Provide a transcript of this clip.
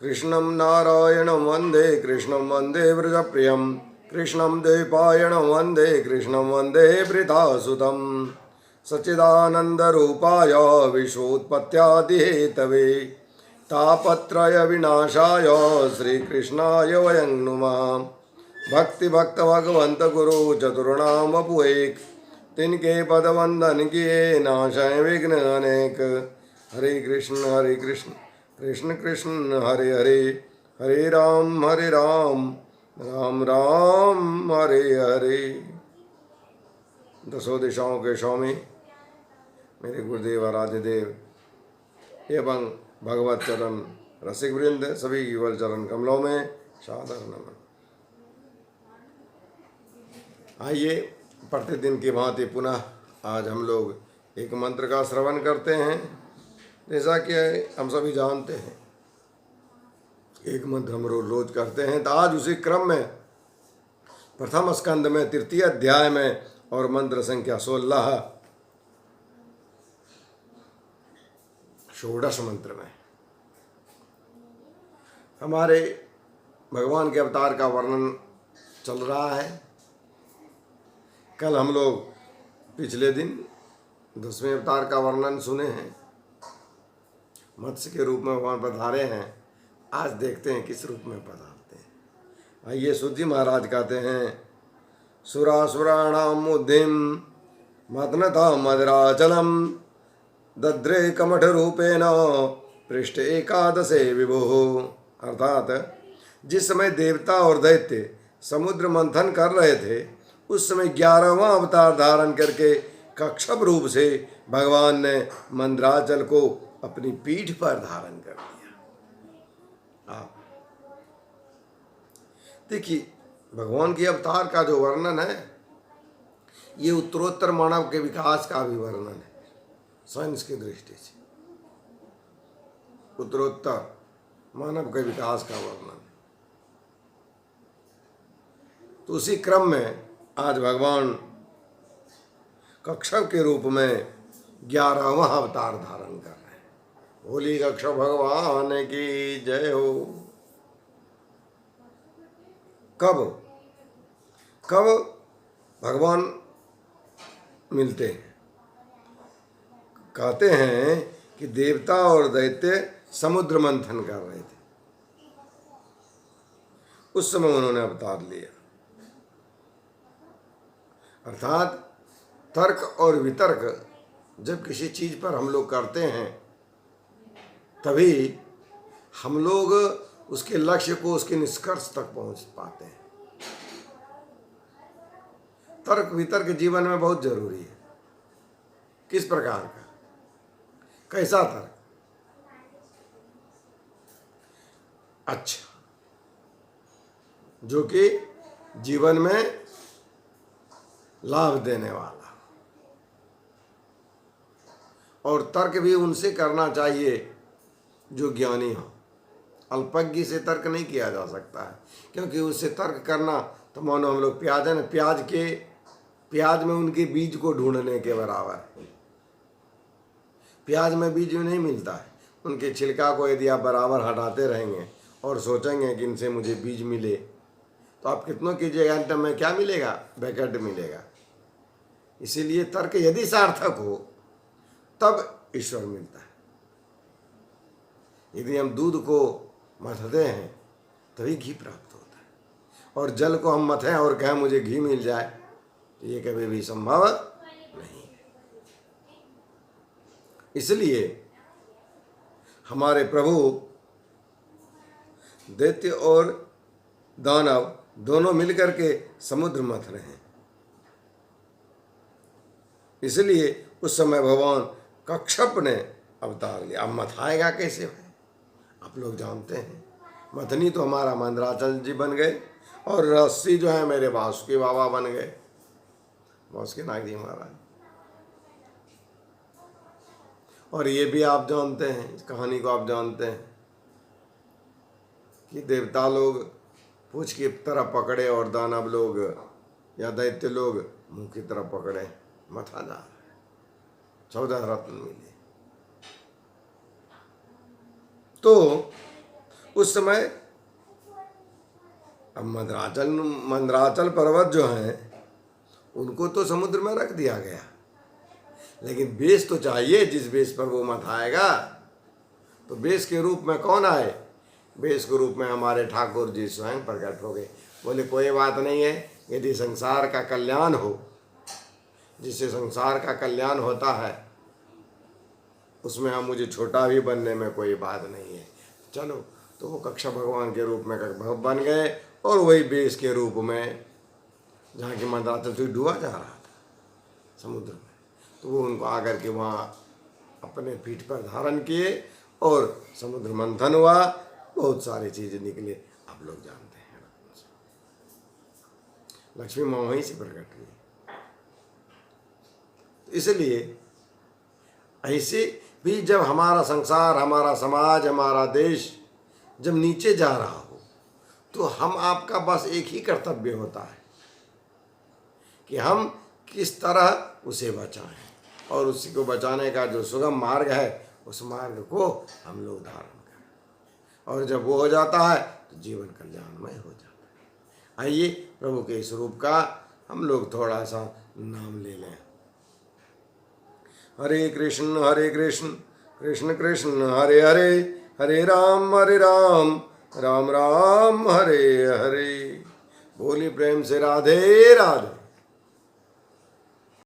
कृष्णं नारायणं वन्दे कृष्णं वन्दे व्रजप्रियं कृष्णं द्वैपायनं वन्दे कृष्णं वन्दे वृधासुतं सच्चिदानन्दरूपाय विश्वोत्पत्त्यादिहेतवे तापत्रय विनाशाय श्रीकृष्णाय वयं नुमः। भक्ति भक्त भगवंत गुरु चतुर्णाम वपु एक, तिनके पद वंदन किए नाशय विघ्न अनेक। हरे कृष्ण कृष्ण कृष्ण हरे हरे, हरे राम राम राम हरे हरे। दसों दिशाओं के स्वामी मेरे गुरुदेव आराध्य देव एवं भगवत चरण रसिक वृंद सभी युगल चरण कमलों में सादर नमन। आइए प्रतिदिन की भांति पुनः आज हम लोग एक मंत्र का श्रवण करते हैं। जैसा कि हम सभी जानते हैं एक मंत्र हम रोज करते हैं, तो आज उसी क्रम में प्रथम स्कंद में तृतीय अध्याय में और मंत्र संख्या 16 षोडश मंत्र में हमारे भगवान के अवतार का वर्णन चल रहा है। कल हम लोग पिछले दिन 10वें अवतार का वर्णन सुने हैं, मत्स्य के रूप में भगवान पधारे हैं। आज देखते हैं किस रूप में पधारते हैं। आइए सूत महाराज कहते हैं, सुरासुराणाम मुद्धिम मदनता मदराचलम दद्रे कमठ रूपेण पृष्ठ एकादशे विभो। अर्थात जिस समय देवता और दैत्य समुद्र मंथन कर रहे थे उस समय 11वां अवतार धारण करके कक्षप रूप से भगवान ने मंदराचल को अपनी पीठ पर धारण कर लिया। आप देखिए भगवान के अवतार का जो वर्णन है ये उत्तरोत्तर मानव के विकास का भी वर्णन है। साइंस की दृष्टि से उत्तरोत्तर मानव के विकास का वर्णन। तो उसी क्रम में आज भगवान कक्षप के रूप में 11वां अवतार धारण कर रहे हैं। होली कक्षप भगवान की जय हो। कब कब भगवान मिलते हैं? कहते हैं कि देवता और दैत्य समुद्र मंथन कर रहे थे, उस समय उन्होंने अवतार लिया। अर्थात तर्क और वितर्क जब किसी चीज पर हम लोग करते हैं तभी हम लोग उसके लक्ष्य को, उसके निष्कर्ष तक पहुंच पाते हैं। तर्क वितर्क जीवन में बहुत जरूरी है। किस प्रकार का, कैसा तर्क? अच्छा, जो कि जीवन में लाभ देने वाला। और तर्क भी उनसे करना चाहिए जो ज्ञानी हो। अल्पज्ञ से तर्क नहीं किया जा सकता है, क्योंकि उससे तर्क करना तो मानो हम लोग प्याज में उनके बीज को ढूंढने के बराबर है। प्याज में बीज नहीं मिलता है। उनके छिलका को यदि आप बराबर हटाते रहेंगे और सोचेंगे कि इनसे मुझे बीज मिले, तो आप कितनों कीजिएगा, अंत में क्या मिलेगा? बैकट मिलेगा। इसीलिए तर्क यदि सार्थक हो तब ईश्वर मिलता है। यदि हम दूध को मथते हैं तभी घी प्राप्त होता है, और जल को हम मथें और कहें मुझे घी मिल जाए, तो ये कभी भी संभव नहीं है। इसलिए हमारे प्रभु दैत्य और दानव दोनों मिलकर के समुद्र मथ रहे हैं। इसलिए उस समय भगवान कक्षप ने अवतार लिया। अब मथाएगा कैसे भाई? आप लोग जानते हैं, मथनी तो हमारा मंदराचल जी बन गए, और रस्सी जो है मेरे वासुकी बाबा बन गए, वासुकी नाग जी महाराज। और ये भी आप जानते हैं, इस कहानी को आप जानते हैं कि देवता लोग पूंछ की तरफ पकड़े और दानव लोग या दैत्य लोग मुंह की तरफ पकड़े, मथा जा रहा है। 14 रत्न मिले। तो उस समय अब मंदराचल पर्वत जो हैं उनको तो समुद्र में रख दिया गया, लेकिन बेस तो चाहिए जिस बेस पर वो मत आएगा। तो बेस के रूप में कौन आए? बेस के रूप में हमारे ठाकुर जी स्वयं प्रकट हो गए। बोले कोई बात नहीं है, यदि संसार का कल्याण हो, जिससे संसार का कल्याण होता है, उसमें हम मुझे छोटा भी बनने में कोई बात नहीं है। चलो, तो वो कक्षा भगवान के रूप में बन गए और वही बेस के रूप में, जहाँ की मंदार तो डूबा जा रहा था समुद्र में, तो वो उनको आकर के वहाँ अपने पीठ पर धारण किए और समुद्र मंथन हुआ, बहुत सारी चीज़ें निकले, आप लोग जानते हैं। लक्ष्मी माँ वहीं से प्रकट हुई। इसलिए ऐसे भी जब हमारा संसार, हमारा समाज, हमारा देश जब नीचे जा रहा हो, तो हम आपका बस एक ही कर्तव्य होता है कि हम किस तरह उसे बचाएं, और उसी को बचाने का जो सुगम मार्ग है, उस मार्ग को हम लोग धारण करें। और जब वो हो जाता है तो जीवन कल्याणमय हो जाता है। आइए प्रभु के स्वरूप का हम लोग थोड़ा सा नाम ले लें। हरे कृष्ण कृष्ण कृष्ण हरे हरे, हरे राम राम राम हरे हरे। बोली प्रेम से राधे राधे।